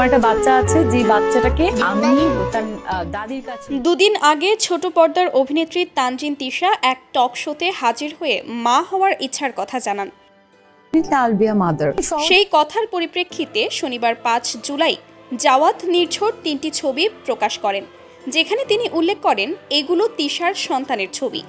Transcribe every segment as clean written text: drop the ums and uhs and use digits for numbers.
একটা বাচ্চা আছে যে বাচ্চাটাকে আমি তার দাদির কাছে। দুদিন আগে ছোট পর্দার অভিনেত্রী তানজিন তিশা এক টক শোতে হাজির হয়ে মা হওয়ার ইচ্ছার কথা জানান। সেই কথার পরিপ্রেক্ষিতে শনিবার ৫ জুলাই জাওয়াত নির্ঝর ৩টি ছবি প্রকাশ করেন, যেখানে তিনি উল্লেখ করেন এগুলো তিশার সন্তানের ছবি।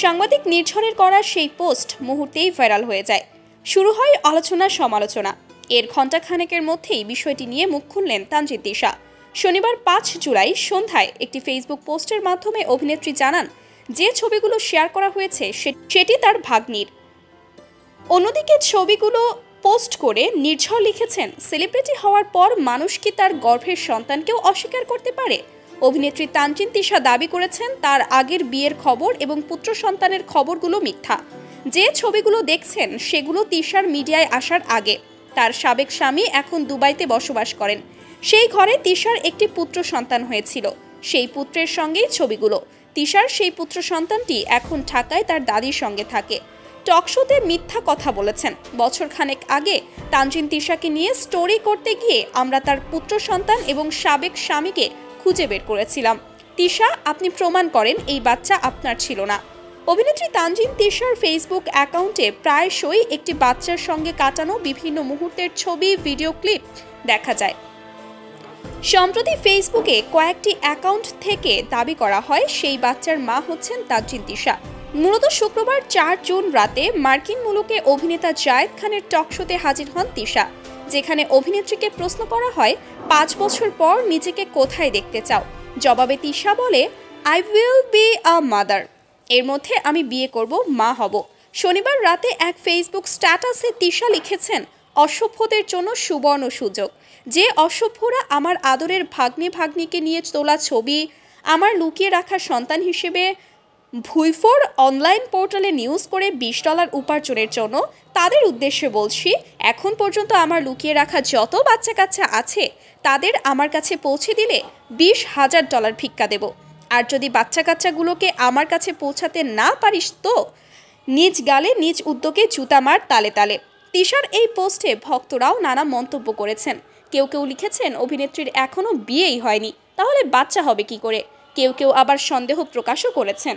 সাংবাদিক নির্ঝরের করা সেই পোস্ট মুহূর্তেই ভাইরাল হয়ে যায়। শুরু হয় আলোচনা সমালোচনা। এর ঘণ্টাখানেকের মধ্যেই বিষয়টি নিয়ে মুখ খুললেন তানজিন তিশা। শনিবার ৫ জুলাই সন্ধ্যায় একটি ফেসবুক পোস্টের মাধ্যমে অভিনেত্রী জানান যে ছবিগুলো শেয়ার করা হয়েছে সেটি তার ভাগ্নির। অন্যদিকে ছবিগুলো পোস্ট করে নির্ঝর লিখেছেন, সেলিব্রিটি হওয়ার পর মানুষ কি তার গর্ভের সন্তানকেও অস্বীকার করতে পারে? অভিনেত্রী তানজিন তিশা দাবি করেছেন তার আগের বিয়ের খবর এবং পুত্র সন্তানের খবরগুলো মিথ্যা। যে ছবিগুলো দেখছেন সেগুলো তিশার মিডিয়ায় আসার আগে। তার সাবেক স্বামী এখন দুবাইতে বসবাস করেন। সেই ঘরে তিশার একটি পুত্র সন্তান হয়েছিল। সেই পুত্রের সঙ্গেই ছবিগুলো। তিশার সেই পুত্র সন্তানটি এখন ঢাকায় তার দাদির সঙ্গে থাকে। টকশোতে মিথ্যা কথা বলেছেন। বছরখানেক আগে তানজিন তিশাকে নিয়ে স্টোরি করতে গিয়ে আমরা তার পুত্র সন্তান এবং সাবেক স্বামীকে খুঁজে বের করেছিলাম। তিশা, আপনি প্রমাণ করেন এই বাচ্চা আপনার ছিল না। অভিনেত্রী তানজিন তিশার ফেসবুক অ্যাকাউন্টে প্রায়শই একটি বাচ্চার সঙ্গে কাটানো বিভিন্ন মুহূর্তের ছবি, ভিডিও ক্লিপ দেখা যায়। সম্প্রতি ফেসবুকে কয়েকটি অ্যাকাউন্ট থেকে দাবি করা হয় সেই বাচ্চার মা হচ্ছেন তানজিন তিশা। মূলত শুক্রবার ৪ জুন রাতে মার্কিন মুলুকে অভিনেতা জায়েদ খানের টকশোতে হাজির হন তিশা, যেখানে অভিনেত্রীকে প্রশ্ন করা হয় ৫ বছর পর নিজেকে কোথায় দেখতে চাও। জবাবে তিশা বলে, I will be a mother. এর মধ্যে আমি বিয়ে করব, মা হব। শনিবার রাতে এক ফেসবুক স্ট্যাটাসে তিশা লিখেছেন, অসভ্যদের জন্য সুবর্ণ সুযোগ। যে অসভ্যরা আমার আদরের ভাগ্নিকে নিয়ে তোলা ছবি আমার লুকিয়ে রাখা সন্তান হিসেবে ভুইফোর অনলাইন পোর্টালে নিউজ করে $20 উপার্জনের জন্য, তাদের উদ্দেশ্যে বলছি, এখন পর্যন্ত আমার লুকিয়ে রাখা যত বাচ্চা কাচ্চা আছে তাদের আমার কাছে পৌঁছে দিলে $20,000 ভিক্ষা দেব। আর যদি বাচ্চা কাচ্চাগুলোকে আমার কাছে পৌঁছাতে না পারিস তো নিজ গালে নিজ উদ্যোগে জুতা মার তালে তালে। তিশার এই পোস্টে ভক্তরাও নানা মন্তব্য করেছেন। কেউ কেউ লিখেছেন অভিনেত্রীর এখনও বিয়েই হয়নি, তাহলে বাচ্চা হবে কি করে। কেউ কেউ আবার সন্দেহ প্রকাশও করেছেন।